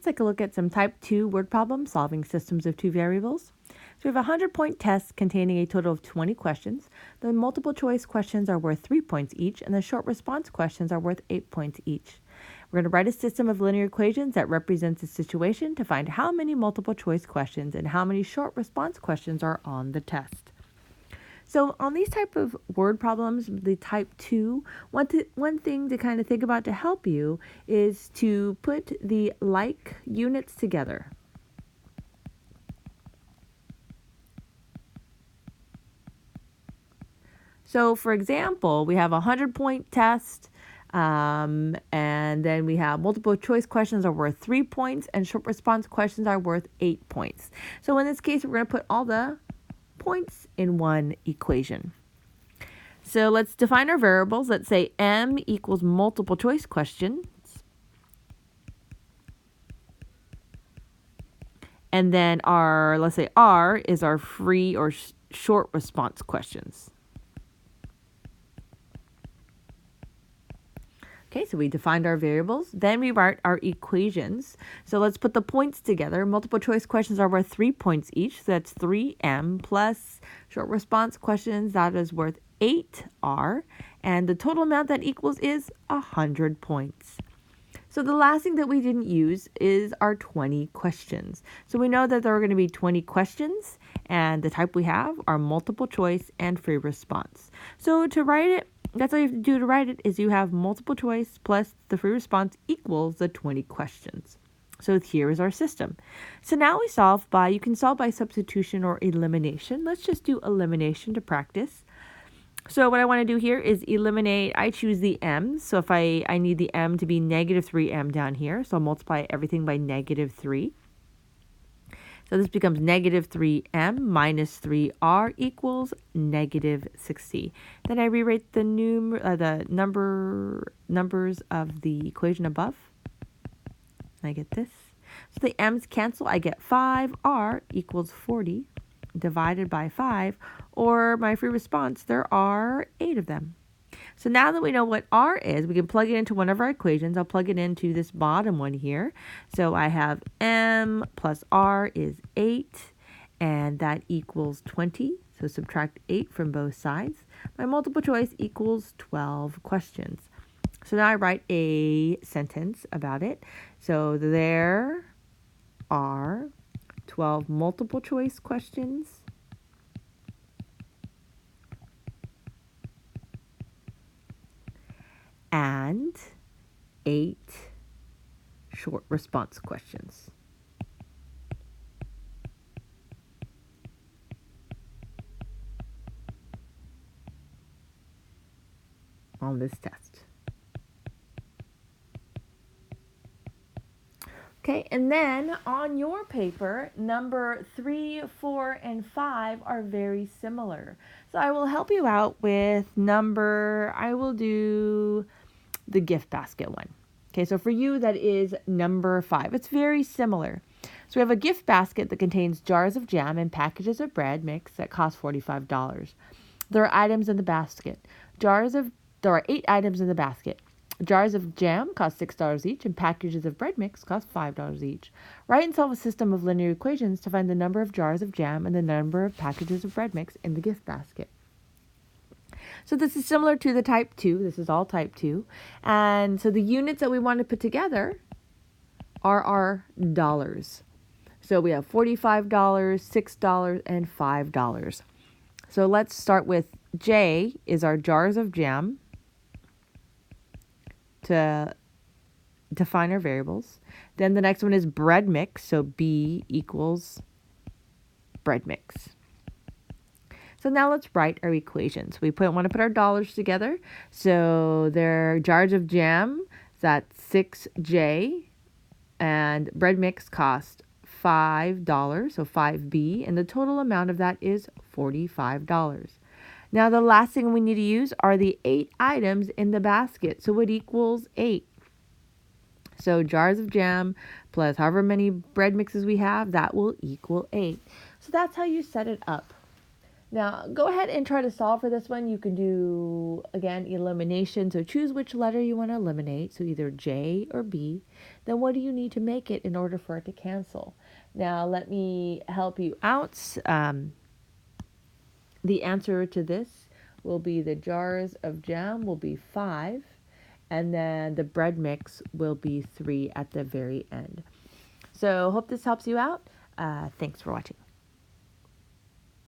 take a look at some type 2 word problems solving systems of two variables. So we have a 100-point test containing a total of 20 questions. The multiple choice questions are worth 3 points each, and the short response questions are worth 8 points each. We're going to write a system of linear equations that represents a situation to find how many multiple choice questions and how many short response questions are on the test. So on these type of word problems, the type 2, one thing to kind of think about to help you is to put the like units together. So for example, we have a 100-point test, and then we have multiple choice questions are worth 3 points and short response questions are worth 8 points. So in this case, we're going to put all the points in one equation. So let's define our variables. Let's say M equals multiple choice questions. And then let's say R is our free or short response questions. Okay, so we defined our variables. Then we write our equations. So let's put the points together. Multiple choice questions are worth 3 points each. So that's 3M plus short response questions. That is worth 8R. And the total amount that equals is 100 points. So the last thing that we didn't use is our 20 questions. So we know that there are going to be 20 questions, and the type we have are multiple choice and free response. So to write it, that's all you have to do to write it is you have multiple choice plus the free response equals the 20 questions. So here is our system. So now you can solve by substitution or elimination. Let's just do elimination to practice. So what I want to do here is eliminate, I choose the m. So if I need the m to be negative 3m down here. So I'll multiply everything by negative 3. So this becomes negative 3m minus 3r equals negative 60. Then I rewrite the numbers of the equation above. I get this. So the m's cancel. I get 5r equals 40 divided by 5, or my free response, there are 8 of them. So now that we know what r is, we can plug it into one of our equations. I'll plug it into this bottom one here. So I have m plus r is 8, and that equals 20. So subtract 8 from both sides. My multiple choice equals 12 questions. So now I write a sentence about it. So there are 12 multiple choice questions and 8 short response questions. On this test. Okay, and then on your paper, number 3, 4, and 5 are very similar. So I will help you out with I will do the gift basket one. Okay, so for you, that is number 5. It's very similar. So we have a gift basket that contains jars of jam and packages of bread mix that cost $45. There are items in the basket. There are 8 items in the basket. Jars of jam cost $6 each, and packages of bread mix cost $5 each. Write and solve a system of linear equations to find the number of jars of jam and the number of packages of bread mix in the gift basket. So this is similar to the type 2. This is all type 2. And so the units that we want to put together are our dollars. So we have $45, $6, and $5. So let's start with J is our jars of jam to define our variables. Then the next one is bread mix. So B equals bread mix. So now let's write our equations. We want to put our dollars together. So they're jars of jam. That's 6J. And bread mix cost $5, so 5B. And the total amount of that is $45. Now the last thing we need to use are the 8 items in the basket. So it equals 8. So jars of jam plus however many bread mixes we have, that will equal 8. So that's how you set it up. Now, go ahead and try to solve for this one. You can do, again, elimination. So choose which letter you want to eliminate. So either J or B. Then what do you need to make it in order for it to cancel? Now, let me help you out. The answer to this will be the jars of jam will be 5. And then the bread mix will be 3 at the very end. So hope this helps you out. Thanks for watching.